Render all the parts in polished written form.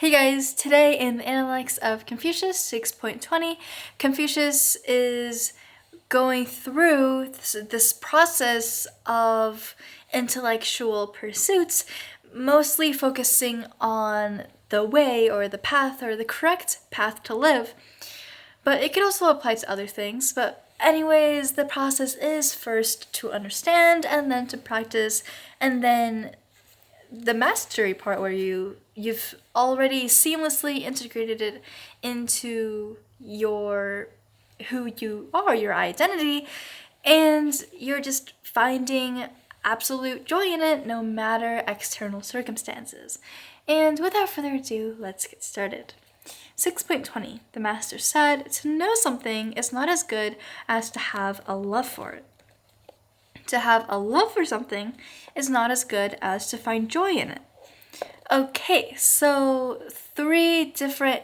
Hey guys, today in the Analects of Confucius 6.20, Confucius is going through this process of intellectual pursuits, mostly focusing on the way or the path or the correct path to live. But it could also apply to other things. But anyways, the process is first to understand and then to practice, and then the mastery part where you've already seamlessly integrated it into who you are, your identity, and you're just finding absolute joy in it no matter external circumstances. And without further ado, let's get started. 6.20, the master said, "To know something is not as good as to have a love for it. To have a love for something is not as good as to find joy in it." Okay, so 3 different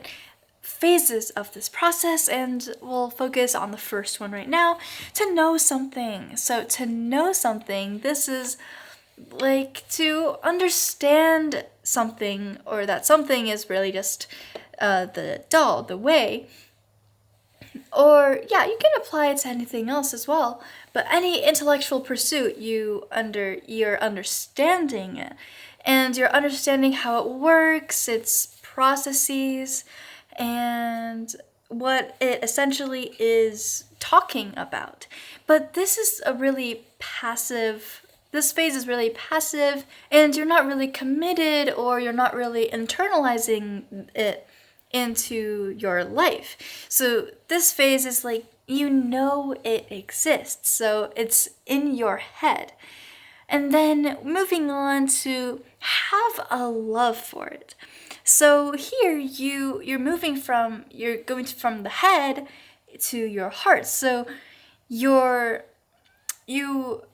phases of this process, and we'll focus on the first one right now, to know something. So to know something, this is like to understand something, or that something is really just the way. Or yeah, you can apply it to anything else as well. But any intellectual pursuit, you're understanding it, and you're understanding how it works, its processes, and what it essentially is talking about. But this is a really passive. This phase is really passive, and you're not really committed, or you're not really internalizing it into your life. So this phase is like, you know it exists, so it's in your head. And then moving on to have a love for it. So here you're going from the head to your heart. So you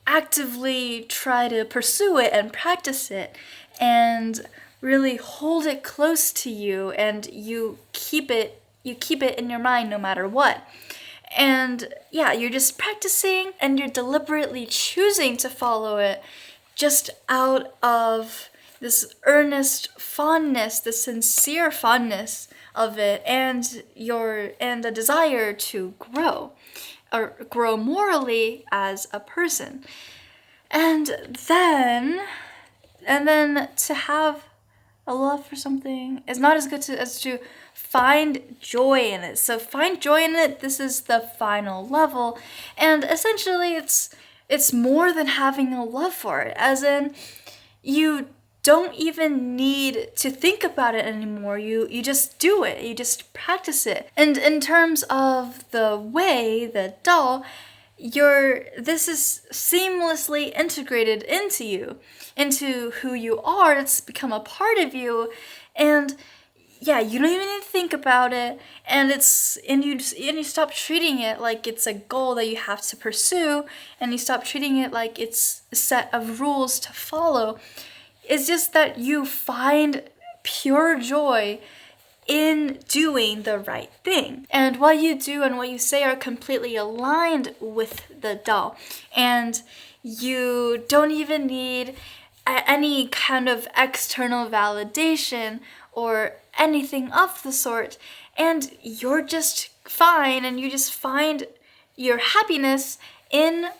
actively try to pursue it and practice it, and really hold it close to you, and you keep it in your mind no matter what. And yeah, you're just practicing, and you're deliberately choosing to follow it just out of this earnest fondness, this sincere fondness of it, and a desire to grow, or grow morally as a person. And then to have a love for something is not as good as to find joy in it. So find joy in it, this is the final level. And essentially it's more than having a love for it, as in you don't even need to think about it anymore. You just do it. You just practice it. And in terms of the way, the Dao, this is seamlessly integrated into you, into who you are. It's become a part of you, and yeah, you don't even need to think about it, and you stop treating it like it's a goal that you have to pursue, and you stop treating it like it's a set of rules to follow. It's just that you find pure joy in doing the right thing. And what you do and what you say are completely aligned with the Dao. And you don't even need any kind of external validation or anything of the sort. And you're just fine, and you just find your happiness in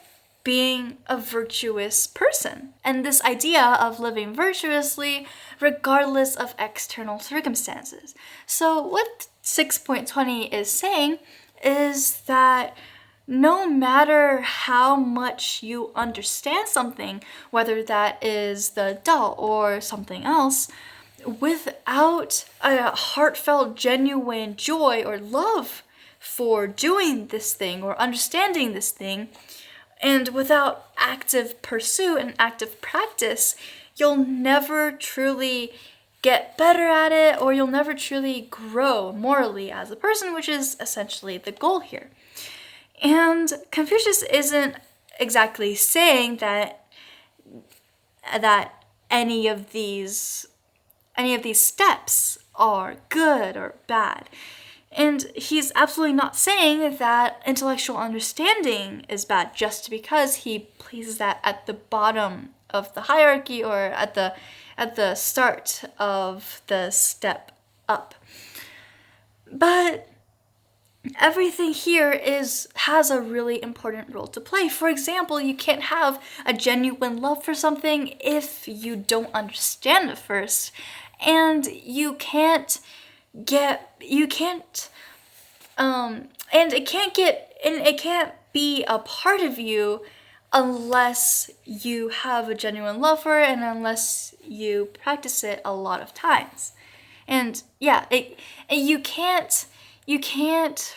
being a virtuous person. And this idea of living virtuously regardless of external circumstances. So what 6.20 is saying is that no matter how much you understand something, whether that is the Dao or something else, without a heartfelt, genuine joy or love for doing this thing or understanding this thing, and without active pursuit and active practice, you'll never truly get better at it, or you'll never truly grow morally as a person, which is essentially the goal here. And Confucius isn't exactly saying that any of these steps are good or bad. And he's absolutely not saying that intellectual understanding is bad just because he places that at the bottom of the hierarchy, or at the start of the step up. But everything here has a really important role to play. For example, you can't have a genuine love for something if you don't understand it first. And it can't be a part of you unless you have a genuine love for it and unless you practice it a lot of times. And yeah, you can't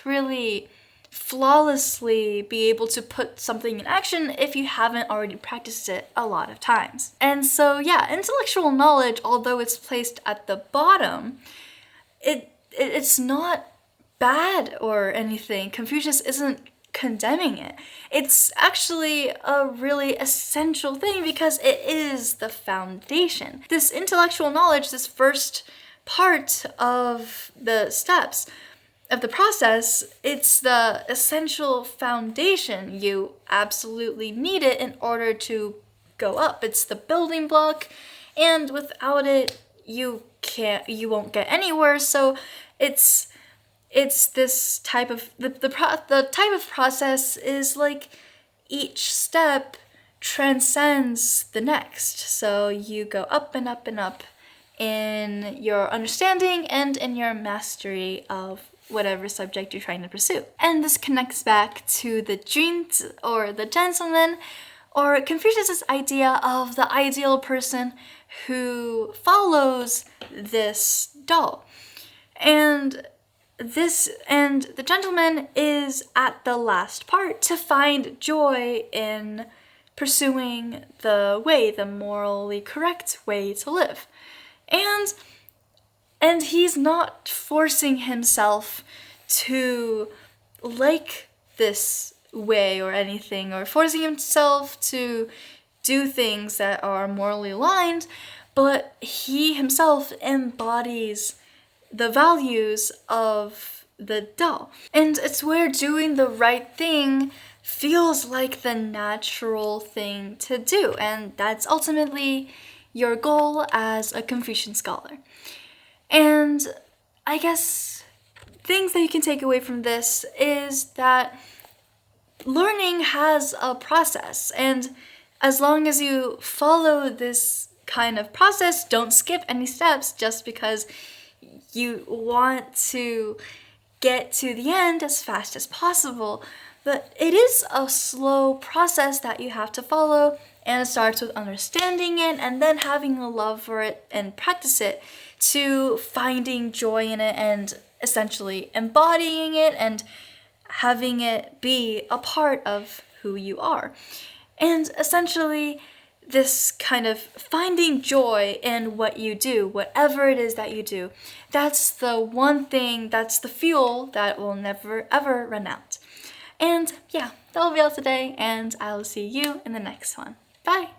really flawlessly be able to put something in action if you haven't already practiced it a lot of times. And so yeah, intellectual knowledge, although it's placed at the bottom, it's not bad or anything. Confucius isn't condemning it. It's actually a really essential thing because it is the foundation. This intellectual knowledge, this first part of the steps of the process, it's the essential foundation. You absolutely need it in order to go up. It's the building block, and without it, you won't get anywhere. So it's this type of the type of process is like each step transcends the next. So you go up and up and up in your understanding and in your mastery of whatever subject you're trying to pursue. And this connects back to the Jun, or the gentleman, or Confucius's idea of the ideal person who follows this Dao. And the gentleman is at the last part to find joy in pursuing the morally correct way to live. And he's not forcing himself to like this way or anything, or forcing himself to do things that are morally aligned, but he himself embodies the values of the Dao. And it's where doing the right thing feels like the natural thing to do, and that's ultimately your goal as a Confucian scholar. And I guess things that you can take away from this is that learning has a process, and as long as you follow this kind of process, don't skip any steps just because you want to get to the end as fast as possible. But it is a slow process that you have to follow, and it starts with understanding it and then having a love for it and practice it, to finding joy in it and essentially embodying it and having it be a part of who you are. And essentially, this kind of finding joy in what you do, whatever it is that you do, that's the one thing, that's the fuel that will never ever run out. And yeah, that'll be all today, and I'll see you in the next one. Bye!